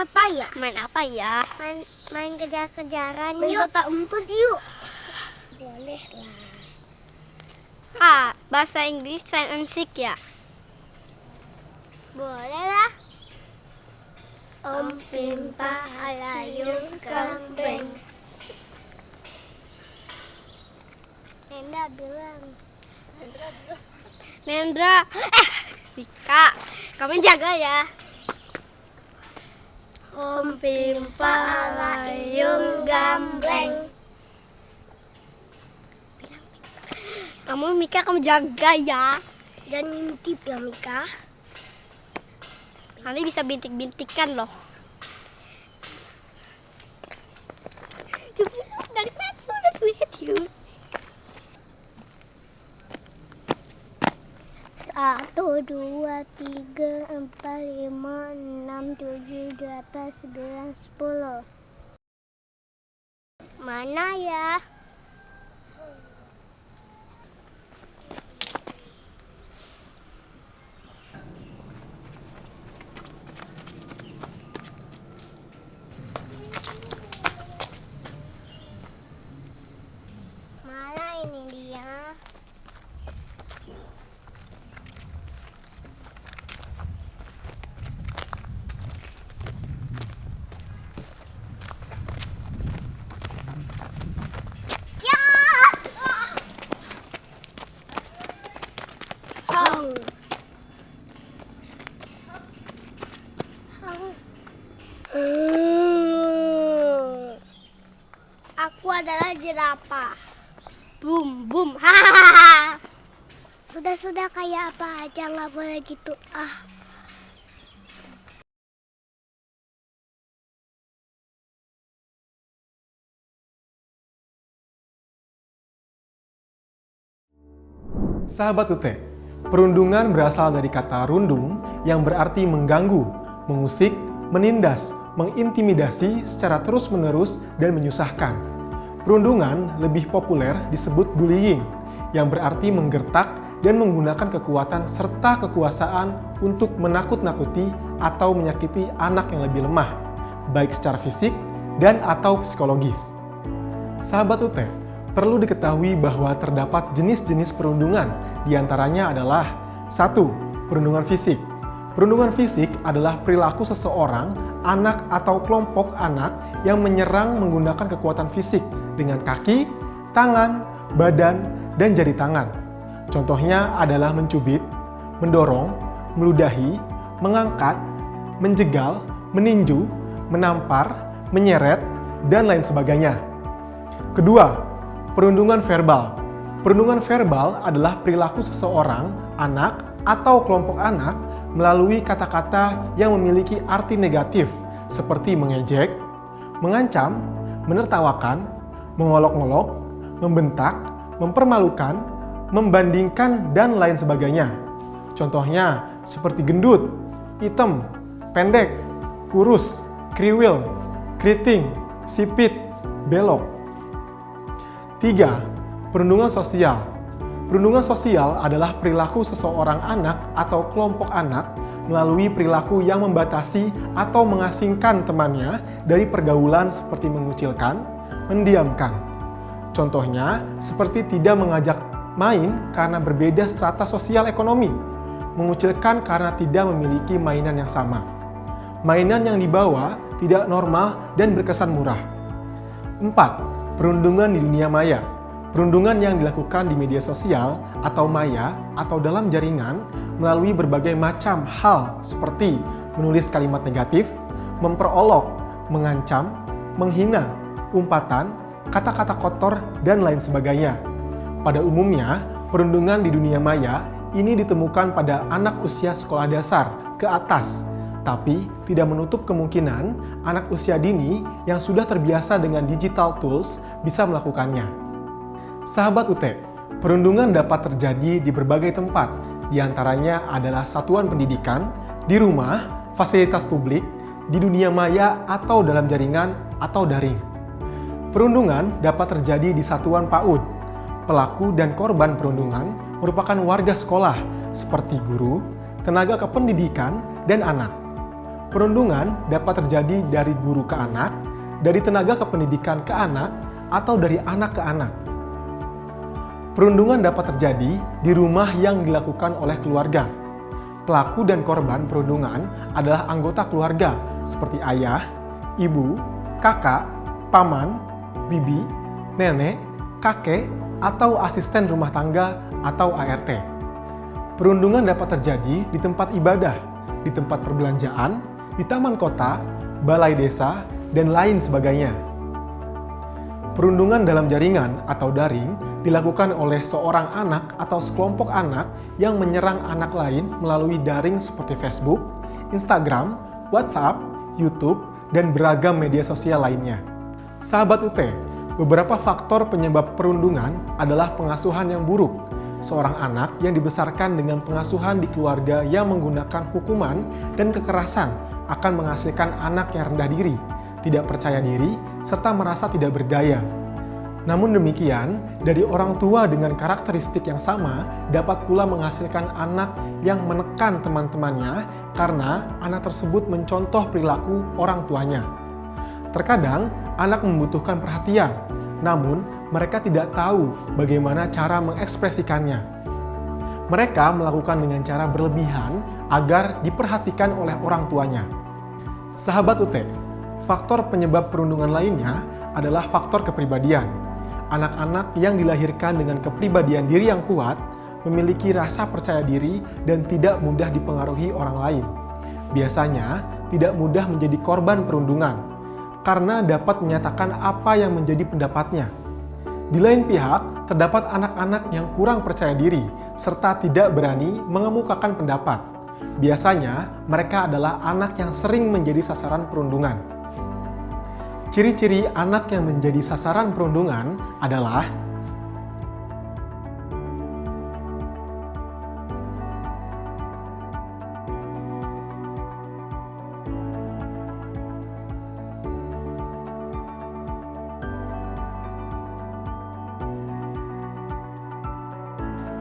apa ya? Main apa ya? Main kejar-kejaran Main yuk. kotak umpet yuk. Boleh lah. Bahasa Inggris sign and seek ya? Boleh lah. Om Pimpa alayung kambing. Nenda bilang. Nendra. Dika, kamu jaga ya. Om Pimpa alayung gambreng. Kamu jaga ya. Dan ngintip ya Mika. Nanti bisa bintik-bintikan loh. Dari Matthew. 1, 2, 3, 4, 5, 6, 7, 8, 9, 10. Mana ya? Mana ini dia? Aku adalah jerapah. Boom, boom. Hahaha. Sudah kayak apa aja, nggak boleh gitu. Sahabat UT, perundungan berasal dari kata rundung yang berarti mengganggu, mengusik, menindas, mengintimidasi secara terus-menerus dan menyusahkan. Perundungan lebih populer disebut bullying, yang berarti menggertak dan menggunakan kekuatan serta kekuasaan untuk menakut-nakuti atau menyakiti anak yang lebih lemah, baik secara fisik dan atau psikologis. Sahabat UT, perlu diketahui bahwa terdapat jenis-jenis perundungan, diantaranya adalah 1. Perundungan fisik. Perundungan fisik adalah perilaku seseorang, anak atau kelompok anak yang menyerang menggunakan kekuatan fisik dengan kaki, tangan, badan, dan jari tangan. Contohnya adalah mencubit, mendorong, meludahi, mengangkat, menjegal, meninju, menampar, menyeret, dan lain sebagainya. Kedua, perundungan verbal. Perundungan verbal adalah perilaku seseorang, anak, atau kelompok anak melalui kata-kata yang memiliki arti negatif seperti mengejek, mengancam, menertawakan, mengolok-olok, membentak, mempermalukan, membandingkan, dan lain sebagainya. Contohnya seperti gendut, hitam, pendek, kurus, kriwil, keriting, sipit, belok. 3. Perundungan sosial. Perundungan sosial adalah perilaku seseorang anak atau kelompok anak melalui perilaku yang membatasi atau mengasingkan temannya dari pergaulan seperti mengucilkan, mendiamkan. Contohnya seperti tidak mengajak main karena berbeda strata sosial ekonomi, mengucilkan karena tidak memiliki mainan yang sama. Mainan yang dibawa tidak normal dan berkesan murah. 4. Perundungan di dunia maya. Perundungan yang dilakukan di media sosial atau maya atau dalam jaringan melalui berbagai macam hal seperti menulis kalimat negatif, memperolok, mengancam, menghina, umpatan, kata-kata kotor, dan lain sebagainya. Pada umumnya, perundungan di dunia maya ini ditemukan pada anak usia sekolah dasar ke atas, tapi tidak menutup kemungkinan anak usia dini yang sudah terbiasa dengan digital tools bisa melakukannya. Sahabat UT, perundungan dapat terjadi di berbagai tempat, diantaranya adalah satuan pendidikan, di rumah, fasilitas publik, di dunia maya atau dalam jaringan atau daring. Perundungan dapat terjadi di satuan PAUD. Pelaku dan korban perundungan merupakan warga sekolah seperti guru, tenaga kependidikan, dan anak. Perundungan dapat terjadi dari guru ke anak, dari tenaga kependidikan ke anak, atau dari anak ke anak. Perundungan dapat terjadi di rumah yang dilakukan oleh keluarga. Pelaku dan korban perundungan adalah anggota keluarga seperti ayah, ibu, kakak, paman, bibi, nenek, kakek, atau asisten rumah tangga atau ART. Perundungan dapat terjadi di tempat ibadah, di tempat perbelanjaan, di taman kota, balai desa, dan lain sebagainya. Perundungan dalam jaringan atau daring dilakukan oleh seorang anak atau sekelompok anak yang menyerang anak lain melalui daring seperti Facebook, Instagram, WhatsApp, YouTube, dan beragam media sosial lainnya. Sahabat UT, beberapa faktor penyebab perundungan adalah pengasuhan yang buruk. Seorang anak yang dibesarkan dengan pengasuhan di keluarga yang menggunakan hukuman dan kekerasan akan menghasilkan anak yang rendah diri, tidak percaya diri, serta merasa tidak berdaya. Namun demikian, dari orang tua dengan karakteristik yang sama dapat pula menghasilkan anak yang menekan teman-temannya karena anak tersebut mencontoh perilaku orang tuanya. Terkadang, anak membutuhkan perhatian, namun mereka tidak tahu bagaimana cara mengekspresikannya. Mereka melakukan dengan cara berlebihan agar diperhatikan oleh orang tuanya. Sahabat UT, faktor penyebab perundungan lainnya adalah faktor kepribadian. Anak-anak yang dilahirkan dengan kepribadian diri yang kuat memiliki rasa percaya diri dan tidak mudah dipengaruhi orang lain. Biasanya, tidak mudah menjadi korban perundungan karena dapat menyatakan apa yang menjadi pendapatnya. Di lain pihak, terdapat anak-anak yang kurang percaya diri serta tidak berani mengemukakan pendapat. Biasanya, mereka adalah anak yang sering menjadi sasaran perundungan. Ciri-ciri anak yang menjadi sasaran perundungan adalah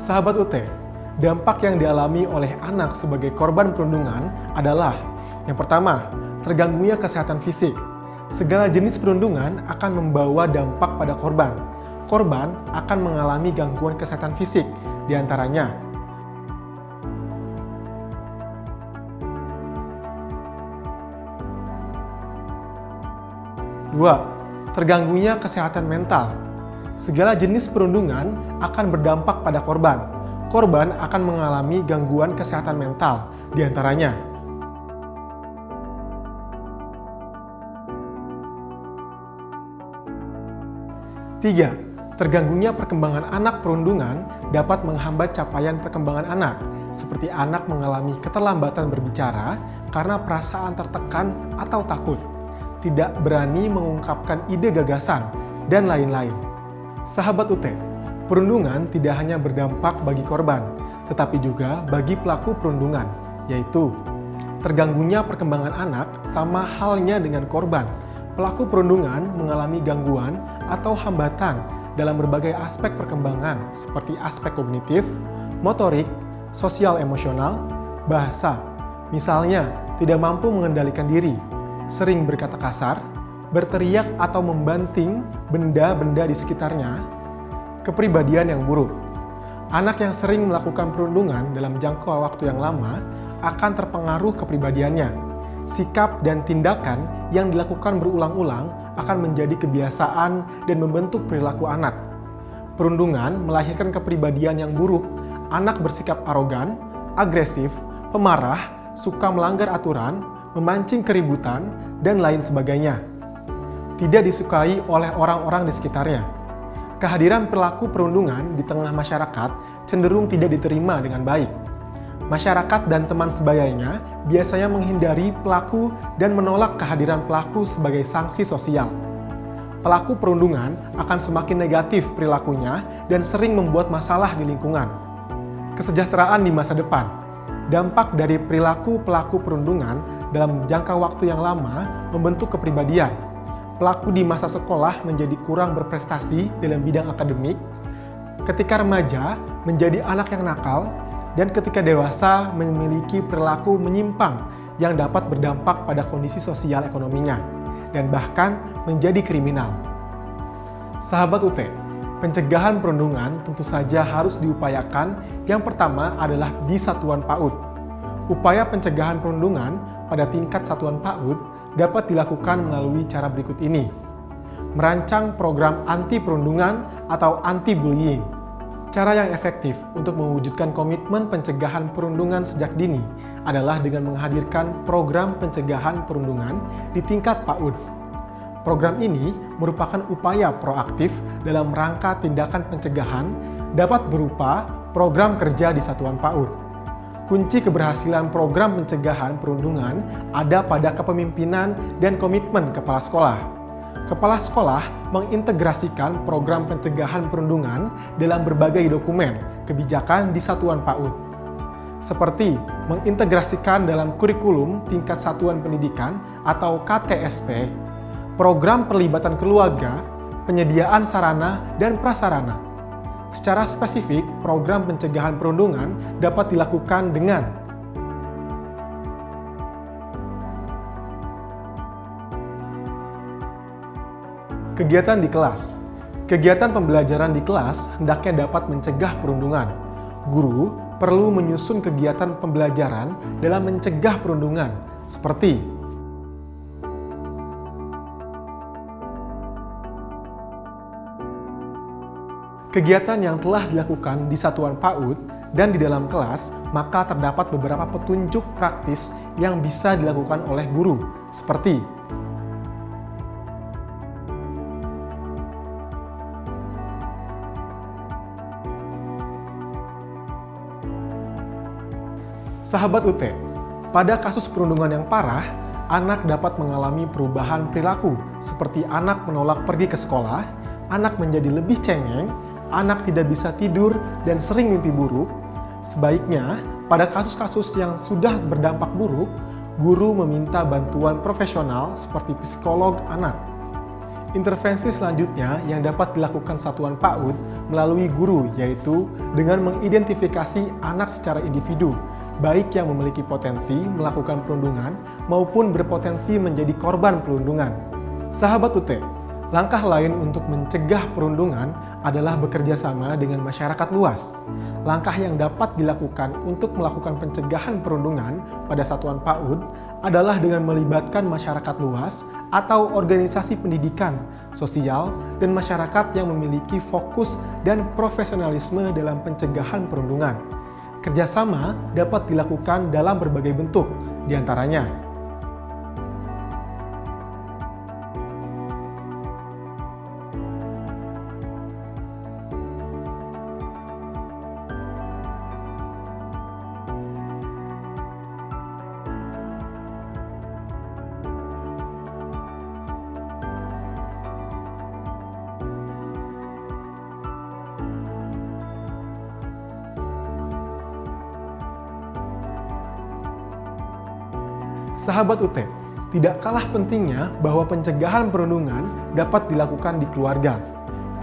Sahabat UT, dampak yang dialami oleh anak sebagai korban perundungan adalah yang pertama, terganggunya kesehatan fisik. Segala jenis perundungan akan membawa dampak pada korban. Korban akan mengalami gangguan kesehatan fisik, diantaranya dua, terganggunya kesehatan mental. Segala jenis perundungan akan berdampak pada korban. Korban akan mengalami gangguan kesehatan mental, diantaranya 3. Terganggunya perkembangan anak perundungan dapat menghambat capaian perkembangan anak, seperti anak mengalami keterlambatan berbicara karena perasaan tertekan atau takut, tidak berani mengungkapkan ide gagasan, dan lain-lain. Sahabat UT, perundungan tidak hanya berdampak bagi korban, tetapi juga bagi pelaku perundungan, yaitu terganggunya perkembangan anak sama halnya dengan korban. Pelaku perundungan mengalami gangguan atau hambatan dalam berbagai aspek perkembangan seperti aspek kognitif, motorik, sosial emosional, bahasa. Misalnya, tidak mampu mengendalikan diri, sering berkata kasar, berteriak atau membanting benda-benda di sekitarnya, kepribadian yang buruk. Anak yang sering melakukan perundungan dalam jangka waktu yang lama akan terpengaruh kepribadiannya. Sikap dan tindakan yang dilakukan berulang-ulang akan menjadi kebiasaan dan membentuk perilaku anak. Perundungan melahirkan kepribadian yang buruk. Anak bersikap arogan, agresif, pemarah, suka melanggar aturan, memancing keributan, dan lain sebagainya. Tidak disukai oleh orang-orang di sekitarnya. Kehadiran perilaku perundungan di tengah masyarakat cenderung tidak diterima dengan baik. Masyarakat dan teman sebayanya biasanya menghindari pelaku dan menolak kehadiran pelaku sebagai sanksi sosial. Pelaku perundungan akan semakin negatif perilakunya dan sering membuat masalah di lingkungan. Kesejahteraan di masa depan. Dampak dari perilaku pelaku perundungan dalam jangka waktu yang lama membentuk kepribadian. Pelaku di masa sekolah menjadi kurang berprestasi dalam bidang akademik. Ketika remaja menjadi anak yang nakal, dan ketika dewasa memiliki perilaku menyimpang yang dapat berdampak pada kondisi sosial ekonominya, dan bahkan menjadi kriminal. Sahabat UT, pencegahan perundungan tentu saja harus diupayakan. Yang pertama adalah di satuan PAUD. Upaya pencegahan perundungan pada tingkat satuan PAUD dapat dilakukan melalui cara berikut ini. Merancang program anti perundungan atau anti-bullying. Cara yang efektif untuk mewujudkan komitmen pencegahan perundungan sejak dini adalah dengan menghadirkan program pencegahan perundungan di tingkat PAUD. Program ini merupakan upaya proaktif dalam rangka tindakan pencegahan, dapat berupa program kerja di satuan PAUD. Kunci keberhasilan program pencegahan perundungan ada pada kepemimpinan dan komitmen kepala sekolah. Kepala sekolah mengintegrasikan program pencegahan perundungan dalam berbagai dokumen kebijakan di satuan PAUD, seperti mengintegrasikan dalam kurikulum tingkat satuan pendidikan atau KTSP, program perlibatan keluarga, penyediaan sarana dan prasarana. Secara spesifik, program pencegahan perundungan dapat dilakukan dengan kegiatan di kelas. Kegiatan pembelajaran di kelas hendaknya dapat mencegah perundungan. Guru perlu menyusun kegiatan pembelajaran dalam mencegah perundungan, seperti kegiatan yang telah dilakukan di satuan PAUD dan di dalam kelas, maka terdapat beberapa petunjuk praktis yang bisa dilakukan oleh guru, seperti Sahabat UT, pada kasus perundungan yang parah, anak dapat mengalami perubahan perilaku seperti anak menolak pergi ke sekolah, anak menjadi lebih cengeng, anak tidak bisa tidur dan sering mimpi buruk. Sebaiknya, pada kasus-kasus yang sudah berdampak buruk, guru meminta bantuan profesional seperti psikolog anak. Intervensi selanjutnya yang dapat dilakukan satuan PAUD melalui guru, yaitu dengan mengidentifikasi anak secara individu, baik yang memiliki potensi melakukan perundungan maupun berpotensi menjadi korban perundungan. Sahabat UT, langkah lain untuk mencegah perundungan adalah bekerja sama dengan masyarakat luas. Langkah yang dapat dilakukan untuk melakukan pencegahan perundungan pada satuan PAUD adalah dengan melibatkan masyarakat luas atau organisasi pendidikan, sosial, dan masyarakat yang memiliki fokus dan profesionalisme dalam pencegahan perundungan. Kerjasama dapat dilakukan dalam berbagai bentuk, diantaranya Sahabat UT, tidak kalah pentingnya bahwa pencegahan perundungan dapat dilakukan di keluarga.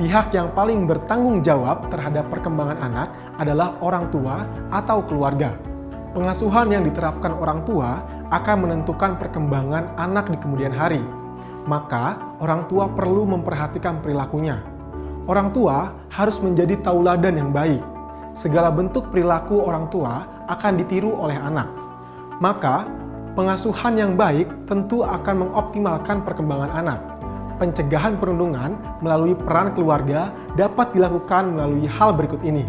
Pihak yang paling bertanggung jawab terhadap perkembangan anak adalah orang tua atau keluarga. Pengasuhan yang diterapkan orang tua akan menentukan perkembangan anak di kemudian hari. Maka, orang tua perlu memperhatikan perilakunya. Orang tua harus menjadi tauladan yang baik. Segala bentuk perilaku orang tua akan ditiru oleh anak. Maka, pengasuhan yang baik tentu akan mengoptimalkan perkembangan anak. Pencegahan perundungan melalui peran keluarga dapat dilakukan melalui hal berikut ini.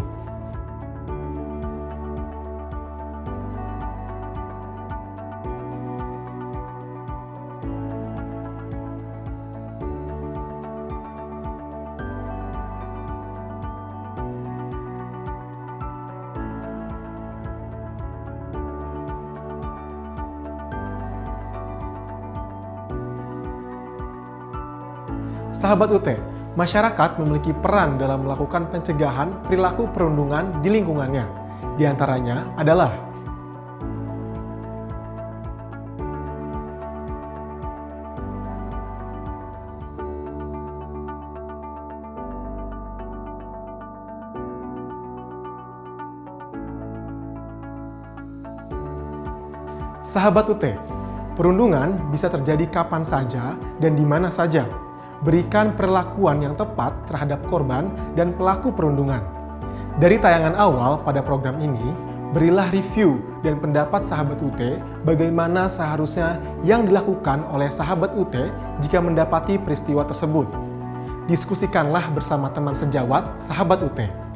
Sahabat UT, masyarakat memiliki peran dalam melakukan pencegahan perilaku perundungan di lingkungannya. Di antaranya adalah Sahabat UT, perundungan bisa terjadi kapan saja dan di mana saja. Berikan perlakuan yang tepat terhadap korban dan pelaku perundungan. Dari tayangan awal pada program ini, berilah review dan pendapat sahabat UT bagaimana seharusnya yang dilakukan oleh sahabat UT jika mendapati peristiwa tersebut. Diskusikanlah bersama teman sejawat sahabat UT.